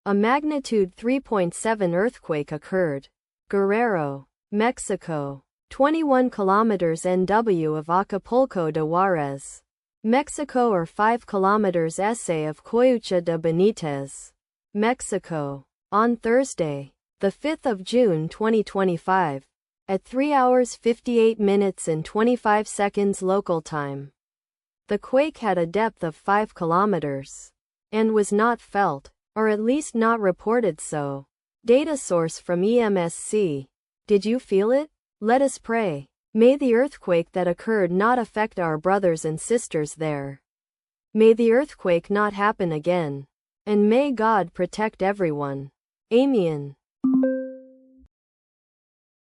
A magnitude 3.7 earthquake occurred. Guerrero, Mexico. 21 kilometers NW of Acapulco de Juarez, Mexico, or 5 kilometers SA of Coyucha de Benitez, Mexico. On Thursday, the 5th of June 2025, at 3 hours 58 minutes and 25 seconds local time. The quake had a depth of 5 kilometers and was not felt, or at least not reported so. Data source from EMSC. Did you feel it? Let us pray. May the earthquake that occurred not affect our brothers and sisters there. May the earthquake not happen again. And may God protect everyone. Amen.